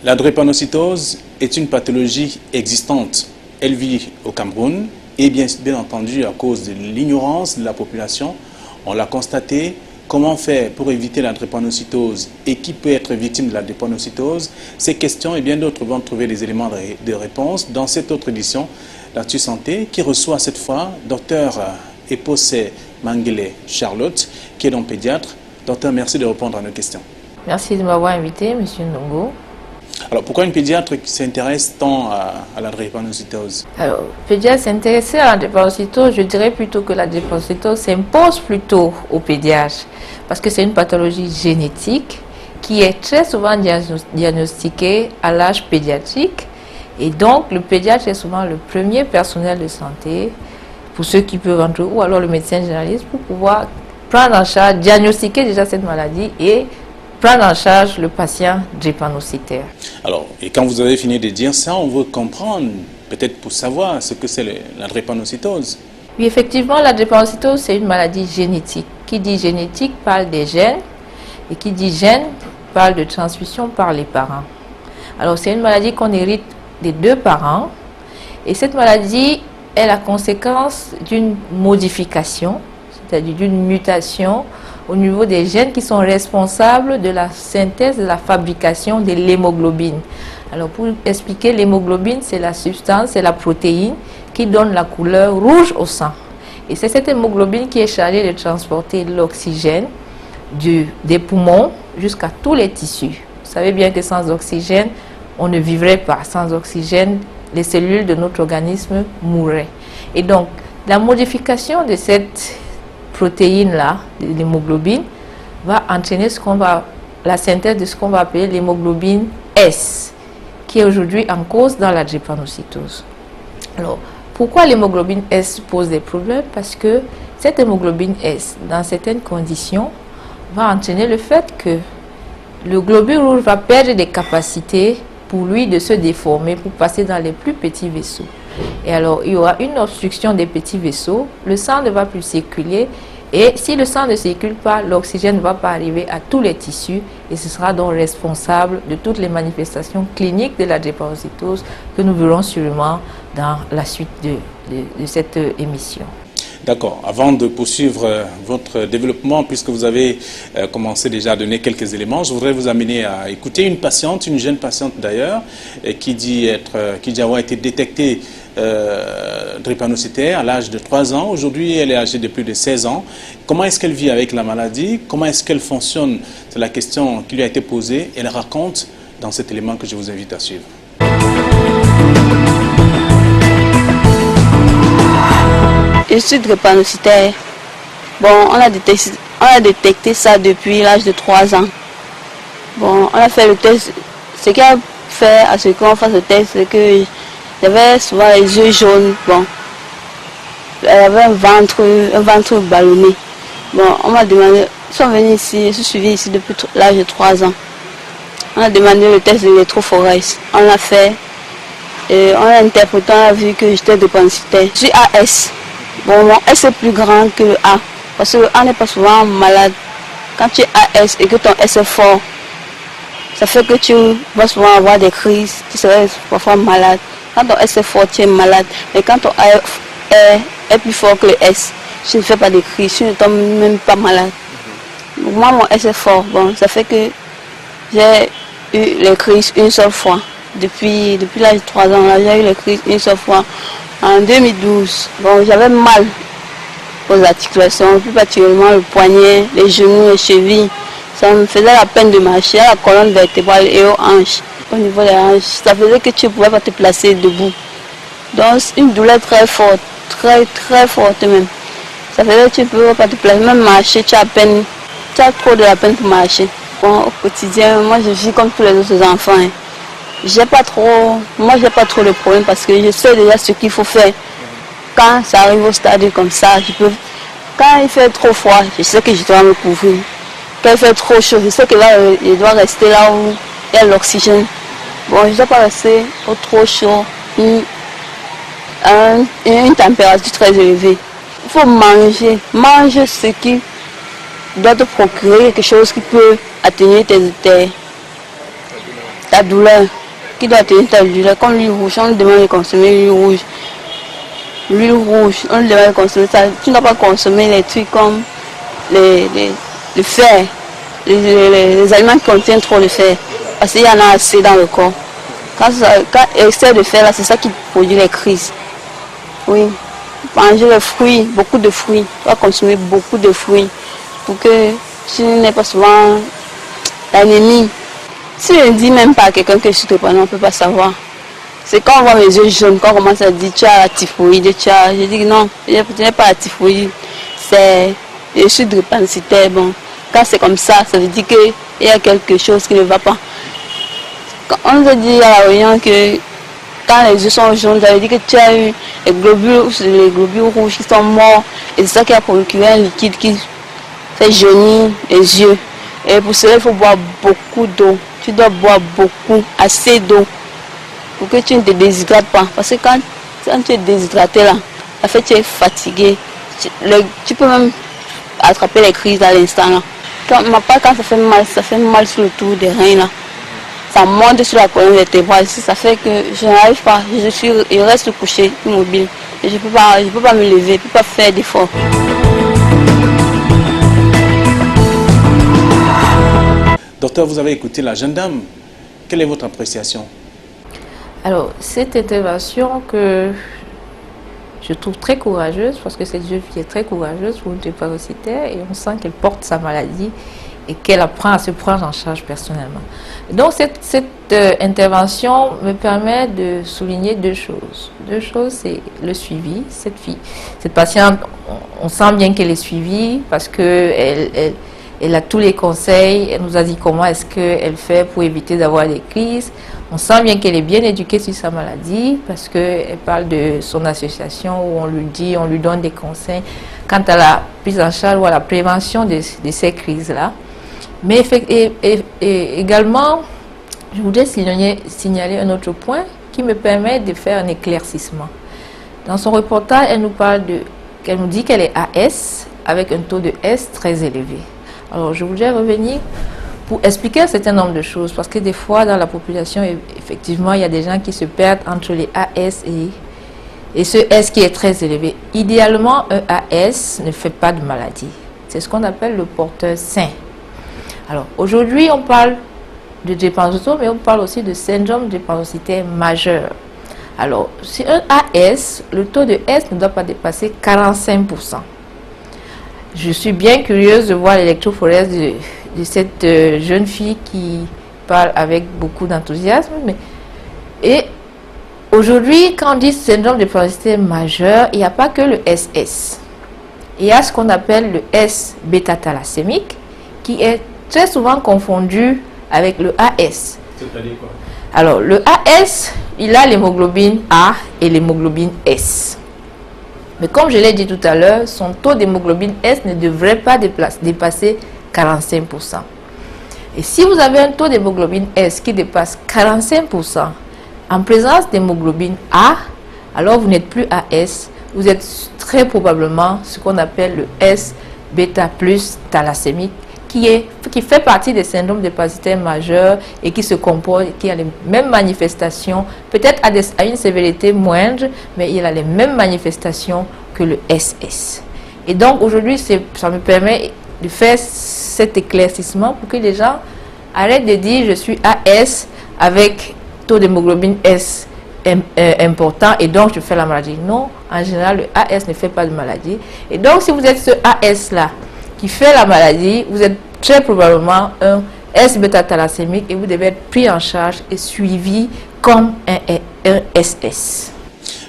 La drépanocytose est une pathologie existante. Elle vit au Cameroun et bien entendu à cause de l'ignorance de la population, on l'a constaté. Comment faire pour éviter la drépanocytose et qui peut être victime de la drépanocytose? Ces questions et bien d'autres vont trouver des éléments de réponse dans cette autre édition d'Actu Santé qui reçoit cette fois Dr Epose Mangele Charlotte qui est donc pédiatre. Docteur, merci de répondre à nos questions. Merci de m'avoir invité, M. Ndongo. Alors, pourquoi une pédiatre qui s'intéresse tant à la drépanocytose? Alors, pédiatre s'intéresser à la drépanocytose, je dirais plutôt que la drépanocytose s'impose plutôt aux pédiatres parce que c'est une pathologie génétique qui est très souvent diagnostiquée à l'âge pédiatrique et donc le pédiatre est souvent le premier personnel de santé pour ceux qui peuvent entrer ou alors le médecin généraliste pour pouvoir prendre en charge, diagnostiquer déjà cette maladie et prendre en charge le patient drépanocytaire. Alors, et quand vous avez fini de dire ça, on veut comprendre, peut-être pour savoir ce que c'est la drépanocytose. Oui, effectivement, la drépanocytose, c'est une maladie génétique. Qui dit génétique parle des gènes, et qui dit gène parle de transmission par les parents. Alors, c'est une maladie qu'on hérite des deux parents, et cette maladie est la conséquence d'une modification, c'est-à-dire d'une mutation au niveau des gènes qui sont responsables de la synthèse, de la fabrication de l'hémoglobine. Alors pour expliquer, l'hémoglobine, c'est la substance, c'est la protéine qui donne la couleur rouge au sang. Et c'est cette hémoglobine qui est chargée de transporter l'oxygène des poumons jusqu'à tous les tissus. Vous savez bien que sans oxygène, on ne vivrait pas. Sans oxygène, les cellules de notre organisme mourraient. Et donc, la modification de cette protéine-là, l'hémoglobine, va entraîner la synthèse de ce qu'on va appeler l'hémoglobine S, qui est aujourd'hui en cause dans la drépanocytose. Alors, pourquoi l'hémoglobine S pose des problèmes? Parce que cette hémoglobine S, dans certaines conditions, va entraîner le fait que le globule rouge va perdre des capacités pour lui de se déformer, pour passer dans les plus petits vaisseaux. Et alors, il y aura une obstruction des petits vaisseaux, le sang ne va plus circuler, et si le sang ne circule pas, l'oxygène ne va pas arriver à tous les tissus, et ce sera donc responsable de toutes les manifestations cliniques de la drépanocytose que nous verrons sûrement dans la suite de cette émission. D'accord. Avant de poursuivre votre développement, puisque vous avez commencé déjà à donner quelques éléments, je voudrais vous amener à écouter une patiente, une jeune patiente d'ailleurs, qui dit avoir été détectée drépanocytaire à l'âge de 3 ans. Aujourd'hui, elle est âgée de plus de 16 ans. Comment est-ce qu'elle vit avec la maladie? Comment est-ce qu'elle fonctionne? C'est la question qui lui a été posée. Elle raconte dans cet élément que je vous invite à suivre. Je suis drépanocytaire. Bon, on a détecté ça depuis l'âge de 3 ans. Bon, on a fait le test. Ce qui a fait à ce qu'on fasse le test, c'est que j'avais souvent les yeux jaunes. Bon, elle avait un ventre ballonné. Bon, on m'a demandé, ils sont venus ici, je suis suivie ici depuis l'âge de 3 ans. On a demandé le test de l'électrophorèse. On l'a fait. Et on a interprété, on a vu que j'étais drépanocytaire. Je suis AS. Bon, mon S est plus grand que le A, parce que le A n'est pas souvent malade. Quand tu es AS et que ton S est fort, ça fait que tu vas souvent avoir des crises, tu serais parfois malade. Quand ton S est fort, tu es malade. Mais quand ton A est plus fort que le S, tu ne fais pas de crises, tu ne tombes même pas malade. Donc, moi, mon S est fort. Bon, ça fait que j'ai eu les crises une seule fois. Depuis l'âge de 3 ans, j'ai eu les crises une seule fois. En 2012, bon, j'avais mal aux articulations, plus particulièrement le poignet, les genoux, les chevilles. Ça me faisait la peine de marcher à la colonne vertébrale et aux hanches. Au niveau des hanches, ça faisait que tu ne pouvais pas te placer debout. Donc une douleur très forte, très forte même. Ça faisait que tu ne pouvais pas te placer, même marcher, tu as trop de la peine pour marcher. Bon, au quotidien, moi je vis comme tous les autres enfants. Hein. J'ai pas trop de problème parce que je sais déjà ce qu'il faut faire. Quand ça arrive au stade comme ça, quand il fait trop froid, je sais que je dois me couvrir. Quand il fait trop chaud, je sais que là, je dois rester là où il y a l'oxygène. Bon, je ne dois pas rester au trop chaud, une température très élevée. Il faut manger ce qui doit te procurer quelque chose qui peut atténuer ta douleur, qui doit tenir ta douleur, comme l'huile rouge, on demande de consommer l'huile rouge. L'huile rouge, on demande de consommer ça. Tu ne dois pas consommer les trucs comme le fer, les aliments qui contiennent trop de fer, parce qu'il y en a assez dans le corps. Quand excès de fer, c'est ça qui produit les crises. Oui, manger les fruits, beaucoup de fruits, tu dois consommer beaucoup de fruits pour que tu n'aies pas souvent l'anémie. Si je ne dis même pas à quelqu'un que je suis drépanocytaire, on ne peut pas savoir. C'est quand on voit mes yeux jaunes, quand on commence à dire tu as la typhoïde, je dis non, je n'ai pas la typhoïde, je suis drépanocytaire. Bon, quand c'est comme ça veut dire qu'il y a quelque chose qui ne va pas. Quand on nous a dit à la réunion que quand les yeux sont jaunes, ça veut dire que tu as eu les globules rouges qui sont morts, et c'est ça qui a procuré un liquide qui fait jaunir les yeux. Et pour cela, il faut boire beaucoup d'eau. Tu dois boire beaucoup, assez d'eau, pour que tu ne te déshydrates pas. Parce que quand tu es déshydraté là, ça fait que tu es fatigué. Tu peux même attraper les crises à l'instant là. Quand ça fait mal sur le tour des reins là. Ça monte sur la colonne vertébrale. Ça fait que je n'arrive pas. Je reste couché, immobile. Et je peux pas me lever, je ne peux pas faire d'efforts. Docteur, vous avez écouté la jeune dame. Quelle est votre appréciation? Alors, cette intervention que je trouve très courageuse, parce que cette jeune fille est très courageuse pour une drépanocytaire, et on sent qu'elle porte sa maladie et qu'elle apprend à se prendre en charge personnellement. Donc, cette intervention me permet de souligner deux choses. Deux choses, c'est le suivi. Cette patiente, on sent bien qu'elle est suivie parce qu'elle a tous les conseils, elle nous a dit comment est-ce qu'elle fait pour éviter d'avoir des crises. On sent bien qu'elle est bien éduquée sur sa maladie parce qu'elle parle de son association où on lui donne des conseils quant à la prise en charge ou à la prévention de ces crises-là. Mais également, je voudrais signaler un autre point qui me permet de faire un éclaircissement. Dans son reportage, elle nous dit qu'elle est AS avec un taux de S très élevé. Alors, je voudrais revenir pour expliquer un certain nombre de choses, parce que des fois, dans la population, effectivement, il y a des gens qui se perdent entre les AS et ce S qui est très élevé. Idéalement, un AS ne fait pas de maladie. C'est ce qu'on appelle le porteur sain. Alors, aujourd'hui, on parle de drépanocytose, mais on parle aussi de syndrome drépanocytaire majeur. Alors, si un AS, le taux de S ne doit pas dépasser 45%. Je suis bien curieuse de voir l'électrophorèse de cette jeune fille qui parle avec beaucoup d'enthousiasme. Et aujourd'hui, quand on dit syndrome de drépanocytaire majeur, il n'y a pas que le SS. Il y a ce qu'on appelle le S bêta-thalassémique, qui est très souvent confondu avec le AS. C'est-à-dire quoi? Alors, le AS, il a l'hémoglobine A et l'hémoglobine S. Mais comme je l'ai dit tout à l'heure, son taux d'hémoglobine S ne devrait pas dépasser 45%. Et si vous avez un taux d'hémoglobine S qui dépasse 45% en présence d'hémoglobine A, alors vous n'êtes plus AS, vous êtes très probablement ce qu'on appelle le S bêta plus thalassémique, qui fait partie des syndromes drépanocytaires majeurs et qui se comporte, qui a les mêmes manifestations, peut-être à une sévérité moindre, mais il a les mêmes manifestations que le SS. Et donc aujourd'hui, ça me permet de faire cet éclaircissement pour que les gens arrêtent de dire je suis AS avec taux d'hémoglobine S important et donc je fais la maladie. Non, en général, le AS ne fait pas de maladie. Et donc si vous êtes ce AS là qui fait la maladie, vous êtes très probablement un S bêta-thalassémique et vous devez être pris en charge et suivi comme un SS.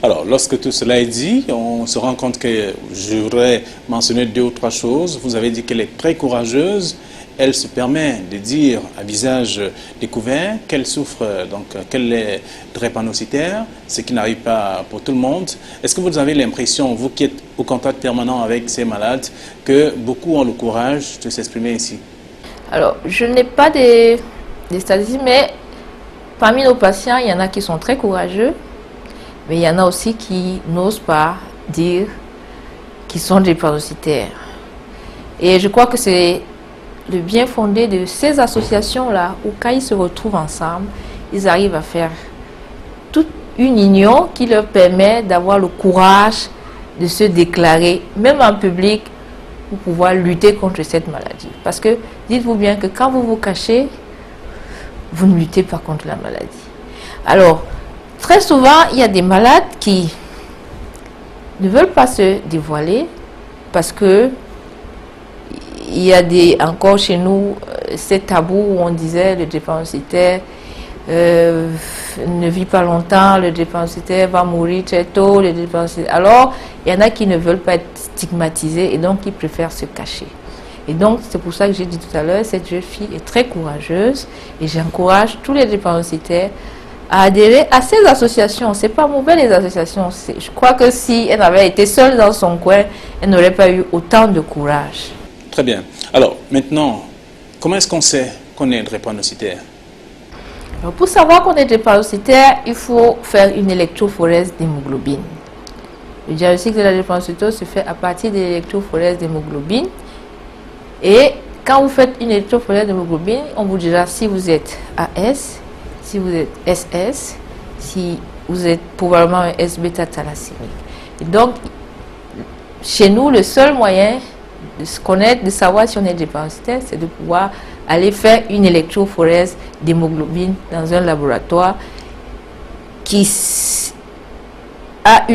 Alors, lorsque tout cela est dit, on se rend compte que je voudrais mentionner 2 ou 3 choses. Vous avez dit qu'elle est très courageuse. Elle se permet de dire à visage découvert qu'elle souffre, donc qu'elle est drépanocytaire, ce qui n'arrive pas pour tout le monde. Est-ce que vous avez l'impression, vous qui êtes au contact permanent avec ces malades, que beaucoup ont le courage de s'exprimer ici? Alors, je n'ai pas des statistiques, mais parmi nos patients, il y en a qui sont très courageux, mais il y en a aussi qui n'osent pas dire qu'ils sont drépanocytaires. Et je crois que c'est le bien fondé de ces associations-là, où quand ils se retrouvent ensemble, ils arrivent à faire toute une union qui leur permet d'avoir le courage de se déclarer, même en public, pour pouvoir lutter contre cette maladie. Parce que dites-vous bien que quand vous vous cachez, vous ne luttez pas contre la maladie. Alors, très souvent, il y a des malades qui ne veulent pas se dévoiler parce que il y a encore chez nous ces tabous où on disait le drépanocytaire ne vit pas longtemps, le drépanocytaire va mourir très tôt. Alors, il y en a qui ne veulent pas être stigmatisés et donc qui préfèrent se cacher. Et donc, c'est pour ça que j'ai dit tout à l'heure, cette jeune fille est très courageuse et j'encourage tous les drépanocytaires à adhérer à ces associations. C'est pas mauvais les associations. Je crois que si elle avait été seule dans son coin, elle n'aurait pas eu autant de courage. Très bien. Alors, maintenant, comment est-ce qu'on sait qu'on est drépanocytaire? Alors, pour savoir qu'on est drépanocytaire, il faut faire une électrophorèse d'hémoglobine. Le diagnostic de la drépanocytose se fait à partir de l'électrophorèse d'hémoglobine. Et quand vous faites une électrophorèse d'hémoglobine, on vous dira si vous êtes AS, si vous êtes SS, si vous êtes probablement un S-bêta-thalassémique. Et donc, chez nous, le seul moyen de se connaître, de savoir si on est drépanocytaire, c'est de pouvoir aller faire une électrophorèse d'hémoglobine dans un laboratoire qui a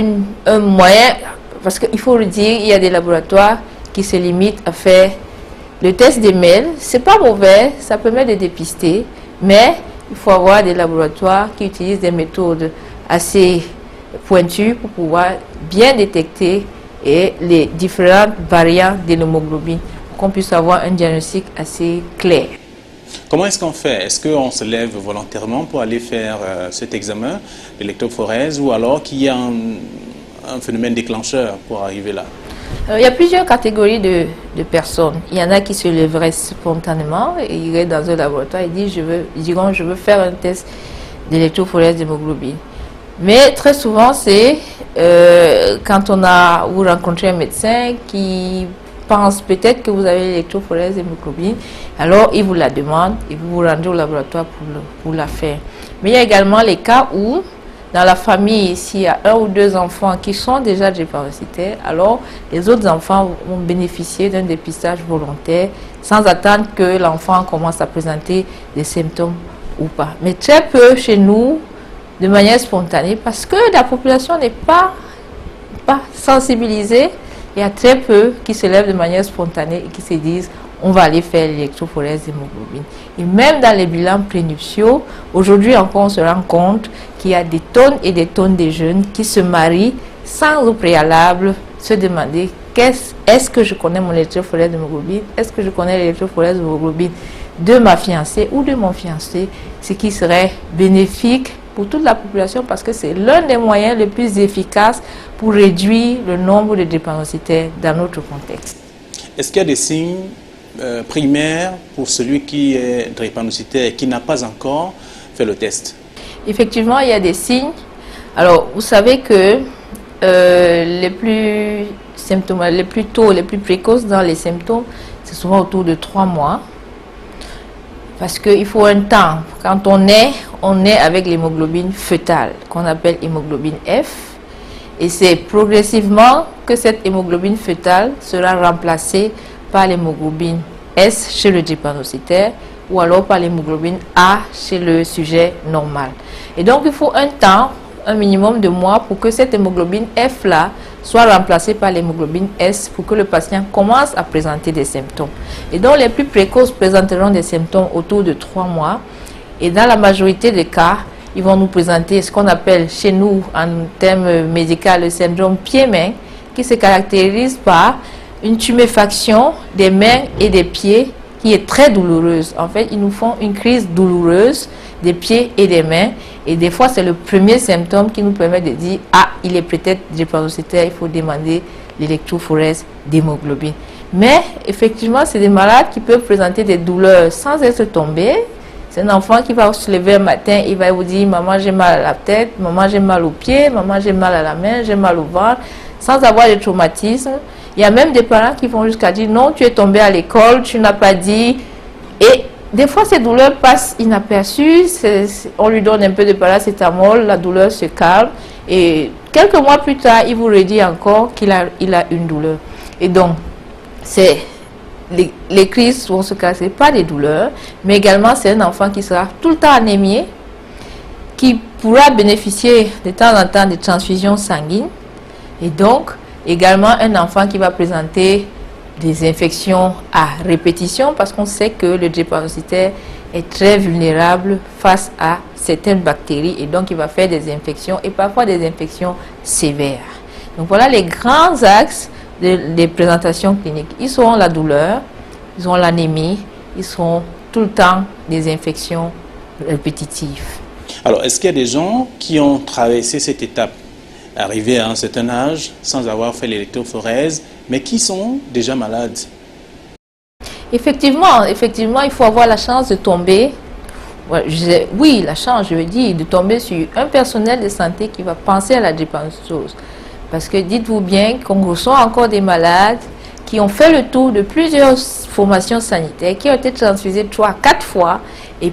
un moyen, parce qu'il faut le dire, il y a des laboratoires qui se limitent à faire le test des mails. C'est pas mauvais, ça permet de dépister, mais il faut avoir des laboratoires qui utilisent des méthodes assez pointues pour pouvoir bien détecter les différentes variantes de l'hémoglobine, pour qu'on puisse avoir un diagnostic assez clair. Comment est-ce qu'on fait? Est-ce qu'on se lève volontairement pour aller faire cet examen, l'électrophorèse, ou alors qu'il y a un phénomène déclencheur pour arriver là? Il y a plusieurs catégories de personnes. Il y en a qui se lèveraient spontanément et iraient dans un laboratoire et diront je veux faire un test d'électrophorèse d'hémoglobine. Mais très souvent, c'est quand vous rencontrez un médecin qui pense peut-être que vous avez l'électrophorèse d'hémoglobine, alors il vous la demande et vous vous rendez au laboratoire pour la faire. Mais il y a également les cas où, dans la famille, s'il y a 1 ou 2 enfants qui sont déjà drépanocytaires, alors les autres enfants vont bénéficier d'un dépistage volontaire sans attendre que l'enfant commence à présenter des symptômes ou pas. Mais très peu chez nous, de manière spontanée, parce que la population n'est pas sensibilisée. Il y a très peu qui se lèvent de manière spontanée et qui se disent on va aller faire l'électrophorèse d'hémoglobine. Et même dans les bilans prénuptiaux, aujourd'hui encore on se rend compte qu'il y a des tonnes et des tonnes de jeunes qui se marient sans au préalable se demander est-ce que je connais mon électrophorèse d'hémoglobine, est-ce que je connais l'électrophorèse d'hémoglobine de ma fiancée ou de mon fiancé, ce qui serait bénéfique pour toute la population parce que c'est l'un des moyens les plus efficaces pour réduire le nombre de drépanocytaires dans notre contexte. Est-ce qu'il y a des signes primaires pour celui qui est drépanocytaire et qui n'a pas encore fait le test? Effectivement, il y a des signes. Alors, vous savez que les plus tôt, les plus précoces dans les symptômes, c'est souvent autour de 3 mois. Parce qu'il faut un temps. Quand on est avec l'hémoglobine fœtale, qu'on appelle hémoglobine F. Et c'est progressivement que cette hémoglobine fœtale sera remplacée par l'hémoglobine S chez le drépanocytaire ou alors par l'hémoglobine A chez le sujet normal. Et donc, il faut un temps, un minimum de mois pour que cette hémoglobine F-là soit remplacée par l'hémoglobine S pour que le patient commence à présenter des symptômes. Et donc, les plus précoces présenteront des symptômes autour de 3 mois. Et dans la majorité des cas, ils vont nous présenter ce qu'on appelle chez nous, en termes médicaux, le syndrome pied-main, qui se caractérise par une tuméfaction des mains et des pieds qui est très douloureuse. En fait, ils nous font une crise douloureuse des pieds et des mains. Et des fois, c'est le premier symptôme qui nous permet de dire « Ah, il est peut-être drépanocytaire, il faut demander l'électrophorèse d'hémoglobine. » Mais effectivement, c'est des malades qui peuvent présenter des douleurs sans être tombés. C'est un enfant qui va se lever un matin, il va vous dire « Maman, j'ai mal à la tête, maman, j'ai mal aux pieds, maman, j'ai mal à la main, j'ai mal au ventre. » sans avoir de traumatisme. Il y a même des parents qui vont jusqu'à dire non, tu es tombé à l'école, tu n'as pas dit. Et des fois, ces douleurs passent inaperçues. On lui donne un peu de paracétamol, la douleur se calme. Et quelques mois plus tard, il vous redit encore qu'il a une douleur. Et donc, les crises vont se casser par des douleurs, mais également c'est un enfant qui sera tout le temps anémié, qui pourra bénéficier de temps en temps de transfusions sanguines, et donc également un enfant qui va présenter des infections à répétition, parce qu'on sait que le drépanocytaire est très vulnérable face à certaines bactéries, et donc il va faire des infections, et parfois des infections sévères. Donc voilà les grands axes des présentations cliniques. Ils seront la douleur, ils ont l'anémie, ils seront tout le temps des infections répétitives. Alors, est-ce qu'il y a des gens qui ont traversé cette étape, arrivés à un certain âge, sans avoir fait l'électrophorèse, mais qui sont déjà malades? Effectivement, il faut avoir la chance de tomber, oui, la chance, je veux dire, de tomber sur un personnel de santé qui va penser à la drépanocytose. Parce que dites-vous bien qu'on reçoit encore des malades qui ont fait le tour de plusieurs formations sanitaires, qui ont été transfusés 3, 4 fois, et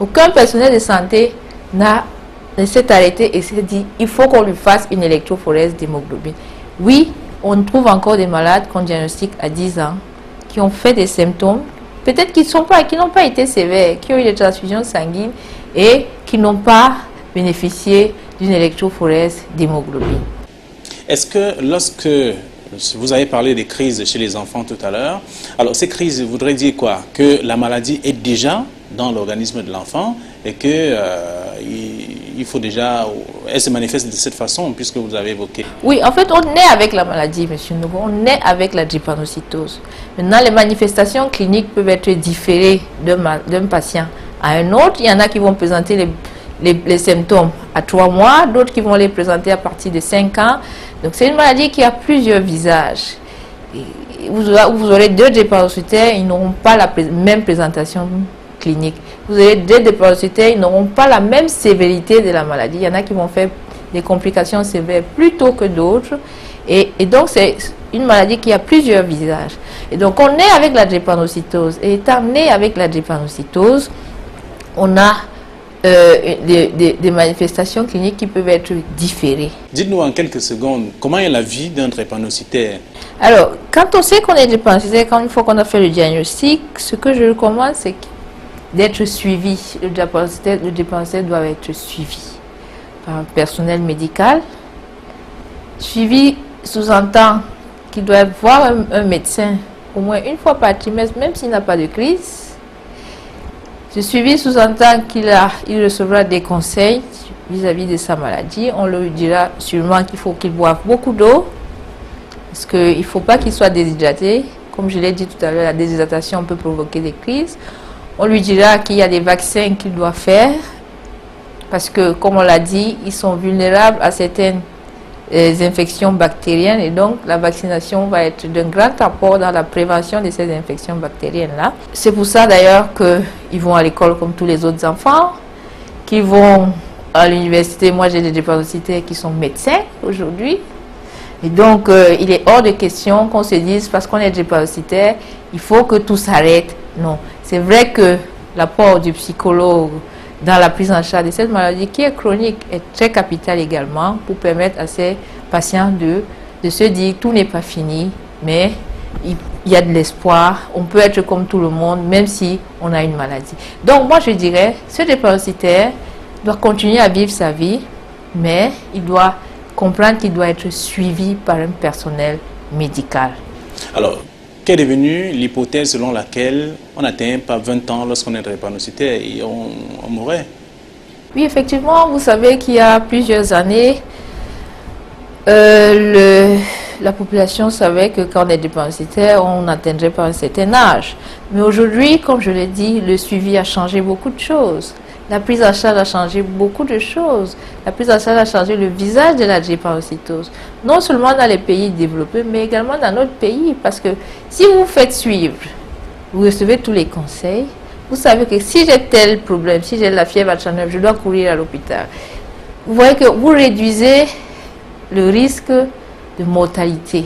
aucun personnel de santé ne s'est arrêté et s'est dit il faut qu'on lui fasse une électrophorèse d'hémoglobine. Oui, on trouve encore des malades qu'on diagnostique à 10 ans, qui ont fait des symptômes, peut-être qui n'ont pas été sévères, qui ont eu des transfusions sanguines et qui n'ont pas bénéficié d'une électrophorèse d'hémoglobine. Est-ce que lorsque vous avez parlé des crises chez les enfants tout à l'heure, alors ces crises voudraient dire quoi? Que la maladie est déjà dans l'organisme de l'enfant et que il faut déjà, elle se manifeste de cette façon puisque vous avez évoqué. Oui, en fait, on naît avec la maladie, monsieur Nogo, on naît avec la drépanocytose. Maintenant, les manifestations cliniques peuvent être différées d'un patient à un autre. Il y en a qui vont présenter les symptômes à 3 mois, d'autres qui vont les présenter à partir de 5 ans. Donc c'est une maladie qui a plusieurs visages. Vous aurez 2 drépanocytaires, ils n'auront pas la même présentation clinique. Vous aurez 2 drépanocytaires, ils n'auront pas la même sévérité de la maladie. Il y en a qui vont faire des complications sévères plus tôt que d'autres. Et donc c'est une maladie qui a plusieurs visages. Et donc on est avec la drépanocytose. Et étant né avec la drépanocytose, on a des manifestations cliniques qui peuvent être différées. Dites-nous en quelques secondes, comment est la vie d'un drépanocytaire? Alors, quand on sait qu'on est drépanocytaire, une fois qu'on a fait le diagnostic, ce que je recommande, c'est d'être suivi. Le drépanocytaire doit être suivi par un personnel médical. Suivi sous-entend qu'il doit voir un médecin au moins une fois par trimestre, même s'il n'a pas de crise. Ce suivi sous-entend qu'il recevra des conseils vis-à-vis de sa maladie. On lui dira sûrement qu'il faut qu'il boive beaucoup d'eau, parce qu'il ne faut pas qu'il soit déshydraté. Comme je l'ai dit tout à l'heure, la déshydratation peut provoquer des crises. On lui dira qu'il y a des vaccins qu'il doit faire, parce que, comme on l'a dit, ils sont vulnérables à certaines infections bactériennes, et donc la vaccination va être d'un grand apport dans la prévention de ces infections bactériennes-là. C'est pour ça d'ailleurs qu'ils vont à l'école comme tous les autres enfants, qu'ils vont à l'université. Moi j'ai des drépanocytaires qui sont médecins aujourd'hui, et donc il est hors de question qu'on se dise parce qu'on est drépanocytaire, il faut que tout s'arrête. Non, c'est vrai que l'apport du psychologue dans la prise en charge de cette maladie qui est chronique est très capital également pour permettre à ces patients de se dire tout n'est pas fini, mais il y a de l'espoir, on peut être comme tout le monde même si on a une maladie. Donc moi je dirais, ce drépanocytaire doit continuer à vivre sa vie, mais il doit comprendre qu'il doit être suivi par un personnel médical. Alors, quelle est devenue l'hypothèse selon laquelle on n'atteint pas 20 ans lorsqu'on est drépanocytaire et on mourrait? Oui, effectivement, vous savez qu'il y a plusieurs années, la population savait que quand on est drépanocytaire, on n'atteindrait pas un certain âge. Mais aujourd'hui, comme je l'ai dit, le suivi a changé beaucoup de choses. La prise en charge a changé beaucoup de choses. La prise en charge a changé le visage de la drépanocytose. Non seulement dans les pays développés, mais également dans notre pays. Parce que si vous faites suivre, vous recevez tous les conseils. Vous savez que si j'ai tel problème, si j'ai la fièvre à 39, je dois courir à l'hôpital. Vous voyez que vous réduisez le risque de mortalité.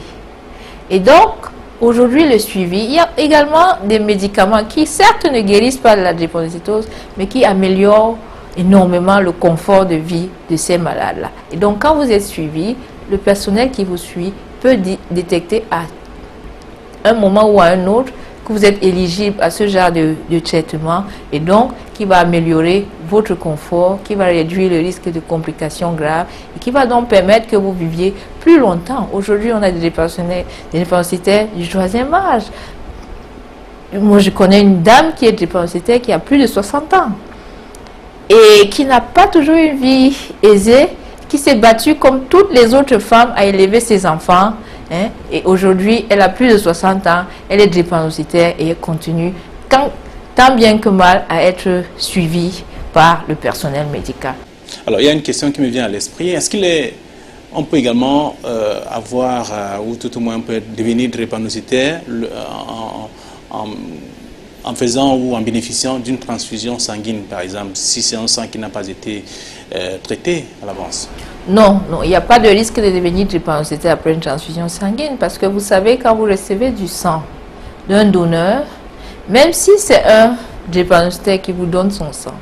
Et donc, aujourd'hui, le suivi, il y a également des médicaments qui certes ne guérissent pas la drépanocytose, mais qui améliorent énormément le confort de vie de ces malades-là. Et donc, quand vous êtes suivi, le personnel qui vous suit peut détecter à un moment ou à un autre que vous êtes éligible à ce genre de traitement et donc qui va améliorer votre confort, qui va réduire le risque de complications graves et qui va donc permettre que vous viviez plus longtemps. Aujourd'hui, on a des drépanocytaires du 3e âge. Moi, je connais une dame qui est drépanocytaire qui a plus de 60 ans et qui n'a pas toujours une vie aisée, qui s'est battue comme toutes les autres femmes à élever ses enfants. Et aujourd'hui, elle a plus de 60 ans, elle est drépanocytaire et elle continue tant bien que mal à être suivie par le personnel médical. Alors, il y a une question qui me vient à l'esprit. Est-ce on peut également avoir, ou tout au moins on peut devenir drépanocytaire en faisant ou en bénéficiant d'une transfusion sanguine, par exemple, si c'est un sang qui n'a pas été traité à l'avance? Non, il n'y a pas de risque de devenir drépanocytaire après une transfusion sanguine parce que vous savez, quand vous recevez du sang d'un donneur, même si c'est un drépanocytaire qui vous donne son sang,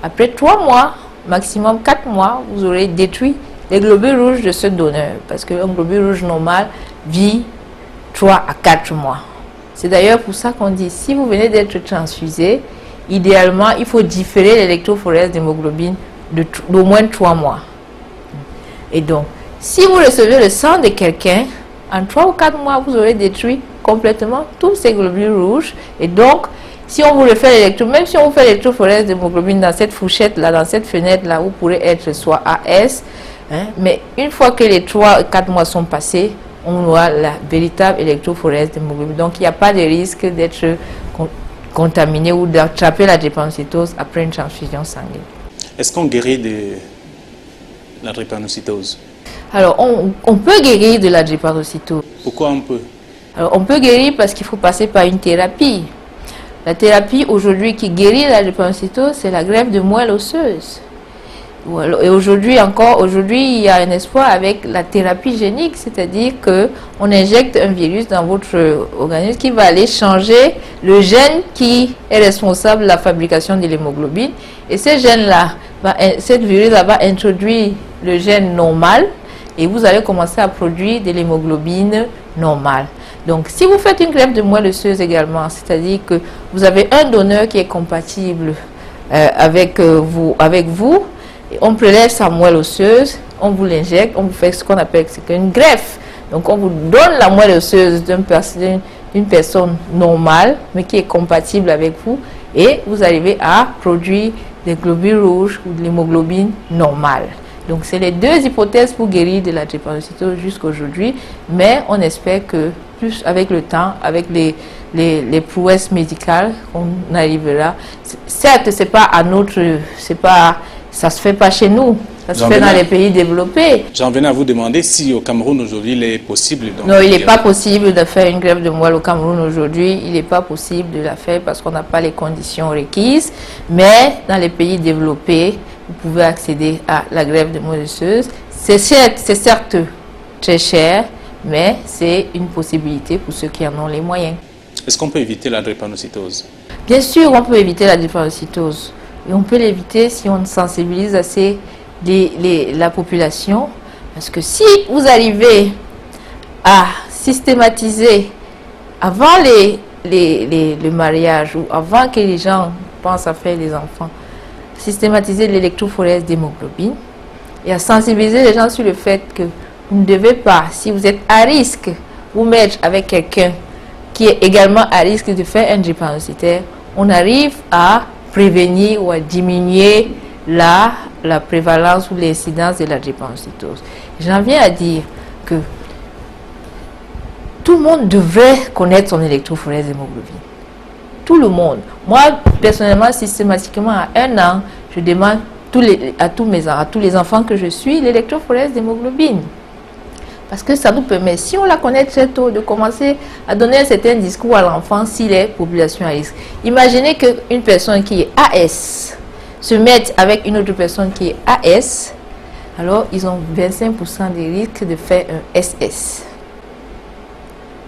après 3 mois, maximum 4 mois, vous aurez détruit les globules rouges de ce donneur parce qu'un globule rouge normal vit 3 à 4 mois. C'est d'ailleurs pour ça qu'on dit, si vous venez d'être transfusé, idéalement, il faut différer l'électrophorèse d'hémoglobine d'au moins 3 mois. Et donc, si vous recevez le sang de quelqu'un, en 3 ou 4 mois, vous aurez détruit complètement tous ces globules rouges. Et donc, si on vous le fait même si on vous fait l'électrophorèse d'hémoglobine dans cette fourchette-là, dans cette fenêtre-là, vous pourrez être soit AS, mais une fois que les 3 ou 4 mois sont passés, on aura la véritable électrophorèse d'hémoglobine. Donc, il n'y a pas de risque d'être contaminé ou d'attraper la drépanocytose après une transfusion sanguine. Est-ce qu'on guérit de la drépanocytose? Alors, on peut guérir de la drépanocytose. Pourquoi on peut? Alors, on peut guérir parce qu'il faut passer par une thérapie. La thérapie aujourd'hui qui guérit la drépanocytose, c'est la greffe de moelle osseuse. Et aujourd'hui, il y a un espoir avec la thérapie génique, c'est-à-dire qu'on injecte un virus dans votre organisme qui va aller changer le gène qui est responsable de la fabrication de l'hémoglobine. Et ce gène-là, cette virus-là va introduire le gène normal et vous allez commencer à produire de l'hémoglobine normale. Donc, si vous faites une greffe de moelle osseuse également, c'est-à-dire que vous avez un donneur qui est compatible avec vous, on prélève sa moelle osseuse, on vous l'injecte, on vous fait ce qu'on appelle une greffe. Donc, on vous donne la moelle osseuse d'une personne normale, mais qui est compatible avec vous, et vous arrivez à produire des globules rouges ou de l'hémoglobine normale. Donc, c'est les 2 hypothèses pour guérir de la drépanocytose jusqu'à aujourd'hui, mais on espère que plus avec le temps, avec les prouesses médicales, on arrivera. Certes, ça se fait pas chez nous, ça se fait dans les pays développés. J'en venais à vous demander si au Cameroun aujourd'hui il est possible. Non, il n'est pas possible de faire une greffe de moelle au Cameroun aujourd'hui. Il n'est pas possible de la faire parce qu'on n'a pas les conditions requises. Mais dans les pays développés, vous pouvez accéder à la greffe de moelle osseuse. C'est certes très cher, mais c'est une possibilité pour ceux qui en ont les moyens. Est-ce qu'on peut éviter la drépanocytose? Bien sûr, on peut éviter la drépanocytose. Et on peut l'éviter si on sensibilise assez la population. Parce que si vous arrivez à systématiser avant le mariage ou avant que les gens pensent à faire des enfants, systématiser l'électrophorèse d'hémoglobine et à sensibiliser les gens sur le fait que vous ne devez pas, si vous êtes à risque, vous mettre avec quelqu'un qui est également à risque de faire un drépanocytaire, on arrive à prévenir ou à diminuer la prévalence ou l'incidence de la drépanocytose. J'en viens à dire que tout le monde devrait connaître son électrophorèse d'hémoglobine. Tout le monde. Moi, personnellement, systématiquement, à 1 an, je demande à tous les enfants que je suis l'électrophorèse d'hémoglobine. Parce que ça nous permet, si on la connaît très tôt, de commencer à donner un certain discours à l'enfant s'il est population à risque. Imaginez qu'une personne qui est AS se mette avec une autre personne qui est AS. alors ils ont 25% de risque de faire un SS.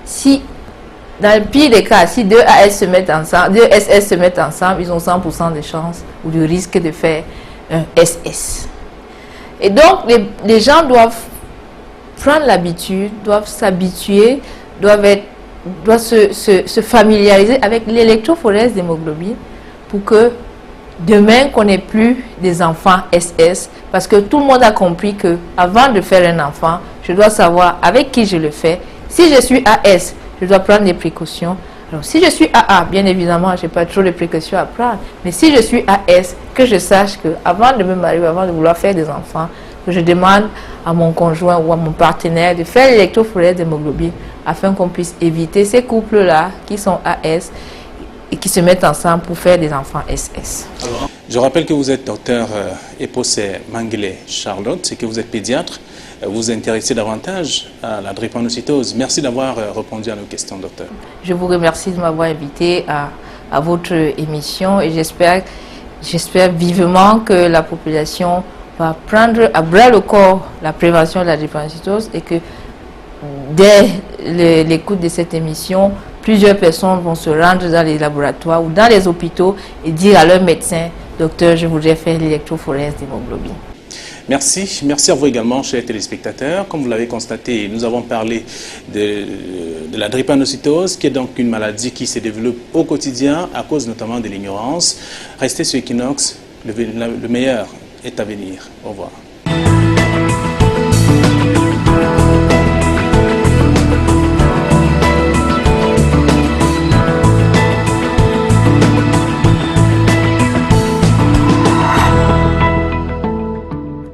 Si, dans le pire des cas, si deux AS se mettent ensemble, deux SS se mettent ensemble, ils ont 100% de chance ou de risque de faire un SS. Et donc, les gens doivent prendre l'habitude, doivent s'habituer, doivent se familiariser avec l'électrophorèse d'hémoglobine pour que demain qu'on n'ait plus des enfants SS, parce que tout le monde a compris que avant de faire un enfant, je dois savoir avec qui je le fais. Si je suis AS, je dois prendre des précautions. Alors si je suis AA, bien évidemment, je n'ai pas trop de précautions à prendre, mais si je suis AS, que je sache que avant de me marier, avant de vouloir faire des enfants, que je demande à mon conjoint ou à mon partenaire de faire l'électrophorèse d'hémoglobine afin qu'on puisse éviter ces couples-là qui sont AS et qui se mettent ensemble pour faire des enfants SS. Je rappelle que vous êtes docteur Eposé Manguele Charlotte et que vous êtes pédiatre. Vous vous intéressez davantage à la drépanocytose. Merci d'avoir répondu à nos questions, docteur. Je vous remercie de m'avoir invité à votre émission et j'espère vivement que la population va prendre à bras le corps la prévention de la drépanocytose et que dès l'écoute de cette émission, plusieurs personnes vont se rendre dans les laboratoires ou dans les hôpitaux et dire à leur médecin: docteur, je voudrais faire l'électrophorèse d'hémoglobine. Merci. Merci à vous également, chers téléspectateurs. Comme vous l'avez constaté, nous avons parlé de la drépanocytose, qui est donc une maladie qui se développe au quotidien à cause notamment de l'ignorance. Restez sur Equinox, le meilleur est à venir. Au revoir.